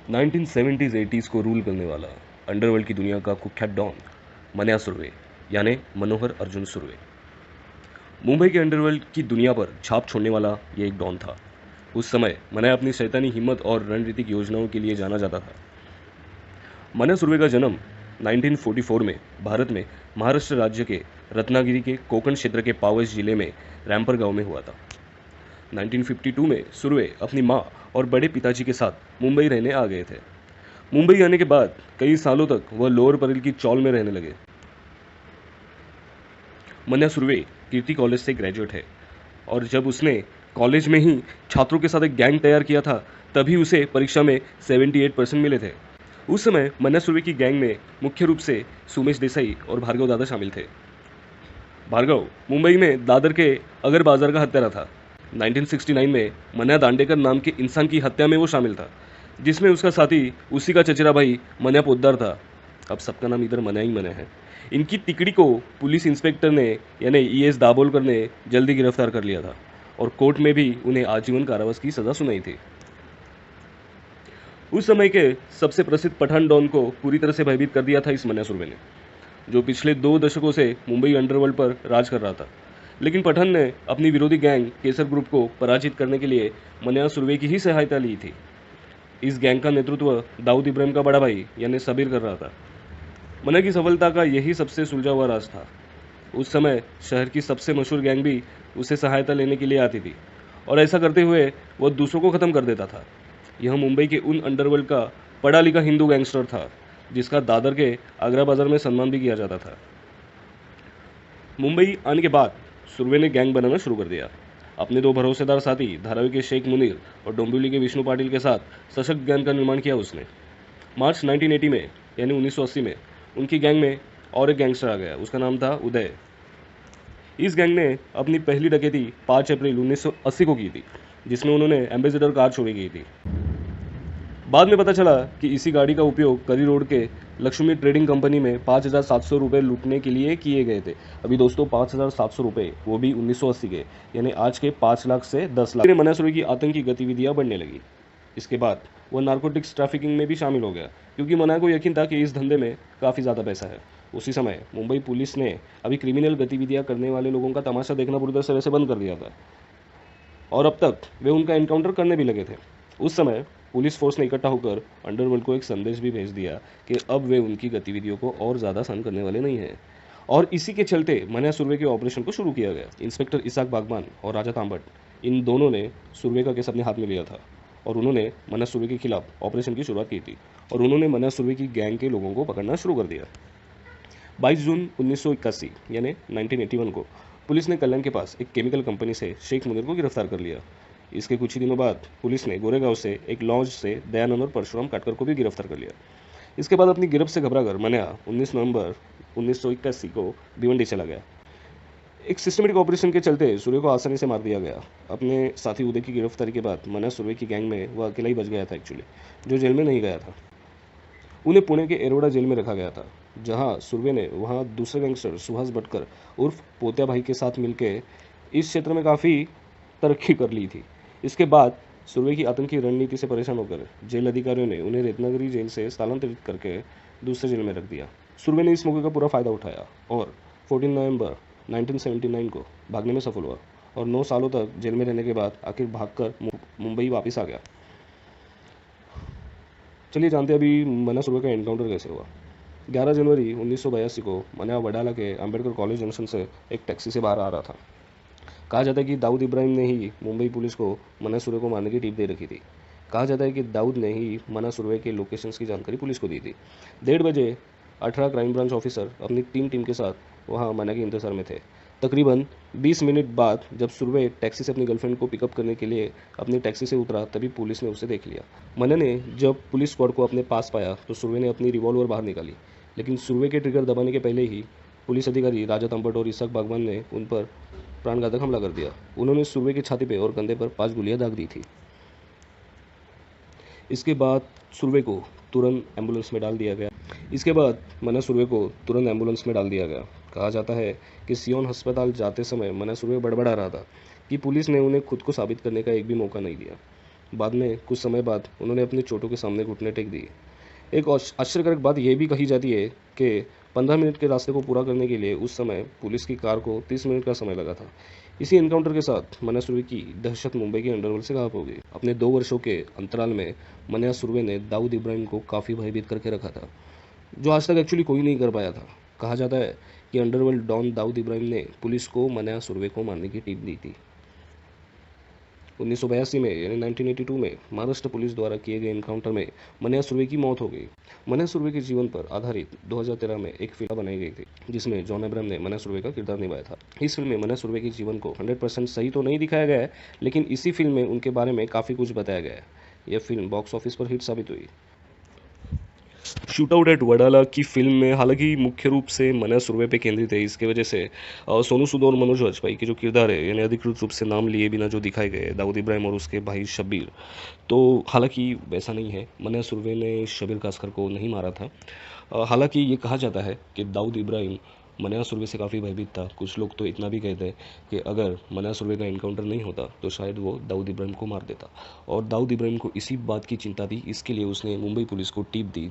1970s 80s को rule करने वाला अंडरवर्ल्ड की दुनिया का कुख्यात डॉन मन्या सुरवे यानी मनोहर अर्जुन सुरवे मुंबई के अंडरवर्ल्ड की दुनिया पर छाप छोड़ने वाला ये एक डॉन था। उस समय मन्या अपनी शैतानी हिम्मत और रणनीतिक योजनाओं के लिए जाना जाता था। मन्या सुरवे का जन्म 1944 में भारत में महाराष्ट्र राज्य के रत्नागिरी के कोकण क्षेत्र के पावस जिले में रैमपर गांव में हुआ था। 1952 में सुरवे अपनी मां और बड़े पिताजी के साथ मुंबई रहने आ गए थे। मुंबई आने के बाद कई सालों तक वह लोअर परेल की चौल में रहने लगे। मन्या सुरवे कीर्ति कॉलेज से ग्रेजुएट है और जब उसने कॉलेज में ही छात्रों के साथ एक गैंग तैयार किया था तभी उसे परीक्षा में 78% मिले थे। उस समय मन्या सुरवे की गैंग में मुख्य रूप से सुमेश देसाई और भार्गव दादा शामिल थे। भार्गव मुंबई में दादर के अगर बाजार का हत्यारा था। 1969 में मन्या दांडेकर नाम के इंसान की हत्या में वो शामिल था, जिसमें उसका साथी उसी का चचेरा भाई मन्या पोद्दार था। अब सबका नाम इधर मन्या ही मन्या है। इनकी तिकड़ी को पुलिस इंस्पेक्टर ने यानी ईएस दाभोलकर ने जल्दी गिरफ्तार कर लिया था और कोर्ट में भी उन्हें आजीवन कारावास की सजा सुनाई थी। उस समय के सबसे प्रसिद्ध पठान डॉन को पूरी तरह से भयभीत कर दिया था इस मन्या सुरवे ने, जो पिछले 2 दशकों से मुंबई अंडरवर्ल्ड पर राज कर रहा था। लेकिन पठान ने अपनी विरोधी गैंग केसर ग्रुप को पराजित करने के लिए मन्या सुरवे की ही सहायता ली थी। इस गैंग का नेतृत्व दाऊद इब्राहिम का बड़ा भाई यानी सबीर कर रहा था। मन्या की सफलता का यही सबसे सुलझा हुआ राज था। उस समय शहर की सबसे मशहूर गैंग भी उसे सहायता लेने के लिए आती थी और ऐसा करते हुए वह दूसरों को ख़त्म कर देता था। यह मुंबई के उन अंडरवर्ल्ड का पढ़ा लिखा हिंदू गैंगस्टर था जिसका दादर के आगरा बाजार में सम्मान भी किया जाता था। मुंबई आने के बाद सुरवे ने गैंग बनाना शुरू कर दिया। अपने 2 भरोसेदार साथी धारावी के शेख मुनीर और डोंबिवली के विष्णु पाटिल के साथ सशक्त गैंग का निर्माण किया उसने। मार्च 1980 में यानी 1980 में उनकी गैंग में और एक गैंगस्टर आ गया। उसका नाम था उदय। इस गैंग ने अपनी पहली डकैती 5 अप्रैल 1980 को की थी, जिसमें उन्होंने एम्बेसडर कार चोरी की थी। बाद में पता चला कि इसी गाड़ी का उपयोग करी रोड के लक्ष्मी ट्रेडिंग कंपनी में 5,700 रुपये लूटने के लिए किए गए थे। अभी दोस्तों 5,700 रुपये, वो भी 1980 के, यानी आज के 5 लाख से 10 लाख। मन्या सुरवे की आतंकी गतिविधियां बढ़ने लगी। इसके बाद वह नारकोटिक्स ट्रैफिकिंग में भी शामिल हो गया, क्योंकि मन्या को यकीन था कि इस धंधे में काफ़ी ज़्यादा पैसा है। उसी समय मुंबई पुलिस ने अभी क्रिमिनल गतिविधियां करने वाले लोगों का तमाशा देखना पूरी तरह से बंद कर दिया था और अब तक वे उनका एनकाउंटर करने भी लगे थे। उस समय पुलिस फोर्स ने इकट्ठा होकर अंडरवर्ल्ड को एक संदेश भी भेज दिया कि अब वे उनकी गतिविधियों को और ज़्यादा सहन करने वाले नहीं हैं और इसी के चलते मन्या सुरवे के ऑपरेशन को शुरू किया गया। इंस्पेक्टर इसाक बागबान और राजा तांबट, इन दोनों ने सुरवे का केस अपने हाथ में लिया था और उन्होंने मन्या सुरवे के खिलाफ ऑपरेशन की शुरुआत की थी और उन्होंने मन्या सुरवे की गैंग के लोगों को पकड़ना शुरू कर दिया। 22 जून 1981 यानी 1981 को पुलिस ने कल्याण के पास एक केमिकल कंपनी से शेख मुनीर को गिरफ्तार कर लिया। इसके कुछ ही दिनों बाद पुलिस ने गोरेगांव से एक लॉन्च से दयानंद और परशुराम काटकर को भी गिरफ्तार कर लिया। इसके बाद अपनी गिरफ्त से घबराकर मन्या 19 नवंबर 1981 को भिवंडी चला गया। एक सिस्टमेटिक ऑपरेशन के चलते सुरवे को आसानी से मार दिया गया। अपने साथी उदय की गिरफ्तारी के बाद मन्या सुरवे की गैंग में वह अकेला ही बच गया था एक्चुअली, जो जेल में नहीं गया था। उन्हें पुणे के एरोडा जेल में रखा गया था, जहां सुरवे ने वहां दूसरे गैंगस्टर सुहास भटकर उर्फ पोत्या भाई के साथ मिलकर इस क्षेत्र में काफ़ी तरक्की कर ली थी। इसके बाद सुरवे की आतंकी रणनीति से परेशान होकर जेल अधिकारियों ने उन्हें रत्नागिरी जेल से स्थानांतरित करके दूसरे जेल में रख दिया। सुरवे ने इस मौके का पूरा फायदा उठाया और 14 नवंबर 1979 को भागने में सफल हुआ और 9 सालों तक जेल में रहने के बाद आखिर भागकर मुंबई वापस आ गया। चलिए जानते हैं अभी मन्या सुरवे का एनकाउंटर कैसे हुआ। 11 जनवरी 1982 को मन्या वडाला के अंबेडकर कॉलेज जंक्शन से एक टैक्सी से बाहर आ रहा था। कहा जाता है कि दाऊद इब्राहिम ने ही मुंबई पुलिस को मन्या सुरवे को मारने की टिप दे रखी थी। कहा जाता है कि दाऊद ने ही मन्या सुरवे के लोकेशंस की जानकारी पुलिस को दी थी। 1:30 बजे 18 क्राइम ब्रांच ऑफिसर अपनी 3 टीम के साथ वहां मन्या के इंतजार में थे। तकरीबन 20 मिनट बाद जब सुरवे टैक्सी से अपनी गर्लफ्रेंड को पिकअप करने के लिए अपनी टैक्सी से उतरा, तभी पुलिस ने उसे देख लिया। मन्या ने जब पुलिस स्क्वाड को अपने पास पाया तो सुरवे ने अपनी रिवॉल्वर बाहर निकाली, लेकिन सुरवे के ट्रिगर दबाने के पहले ही पुलिस अधिकारी राजा तंबट और इसाक बागवान ने उन पर प्राणघातक हमला कर दिया। उन्होंने सुरवे की छाती पे और कंधे पर 5 गोलियां दाग दी थी। इसके बाद सुरवे को तुरंत एम्बुलेंस में डाल दिया गया। कहा जाता है कि सियोन अस्पताल जाते समय मन्या सुरवे बड़बड़ा रहा था कि पुलिस ने उन्हें खुद को साबित करने का एक भी मौका नहीं दिया। बाद में कुछ समय बाद उन्होंने अपनी चोटों के सामने घुटने टेक दिए। एक आश्चर्यकारक बात यह भी कही जाती है कि 15 मिनट के रास्ते को पूरा करने के लिए उस समय पुलिस की कार को 30 मिनट का समय लगा था। इसी एनकाउंटर के साथ मन्या सुरवे की दहशत मुंबई के अंडरवर्ल्ड से गायब हो गई। अपने 2 वर्षों के अंतराल में मन्या सुरवे ने दाऊद इब्राहिम को काफ़ी भयभीत करके रखा था, जो आज तक एक्चुअली कोई नहीं कर पाया था। कहा जाता है कि अंडरवर्ल्ड डॉन दाऊद इब्राहिम ने पुलिस को मन्या सुरवे को मारने की टिप दी थी। 1982 में यानी 1982 में महाराष्ट्र पुलिस द्वारा किए गए एनकाउंटर में मन्या सुरवे की मौत हो गई। मन्या सुरवे के जीवन पर आधारित 2013 में एक फिल्म बनाई गई थी, जिसमें जॉन अब्राहम ने मन्या सुरवे का किरदार निभाया था। इस फिल्म में मन्या सुरवे के जीवन को 100% सही तो नहीं दिखाया गया है, लेकिन इसी फिल्म में उनके बारे में काफ़ी कुछ बताया गया है। यह फिल्म बॉक्स ऑफिस पर हिट साबित हुई। शूटआउट एट वडाला की फिल्म में हालांकि मुख्य रूप से मन्या सुरवे पे केंद्रित है। इसके वजह से सोनू सूद और मनोज वाजपेयी के जो किरदार है, यानी अधिकृत रूप से नाम लिए बिना जो दिखाए गए दाऊद इब्राहिम और उसके भाई शब्बीर, तो हालांकि वैसा नहीं है। मन्या सुरवे ने शब्बीर कासकर को नहीं मारा था। हालांकि ये कहा जाता है कि दाऊद इब्राहिम मन्या सुरवे से काफ़ी भयभीत था। कुछ लोग तो इतना भी कहते हैं कि अगर मन्या सुरवे का एनकाउंटर नहीं होता तो शायद वो दाऊद इब्राहिम को मार देता। और दाऊद इब्राहिम को इसी बात की चिंता थी, इसके लिए उसने मुंबई पुलिस को टिप दी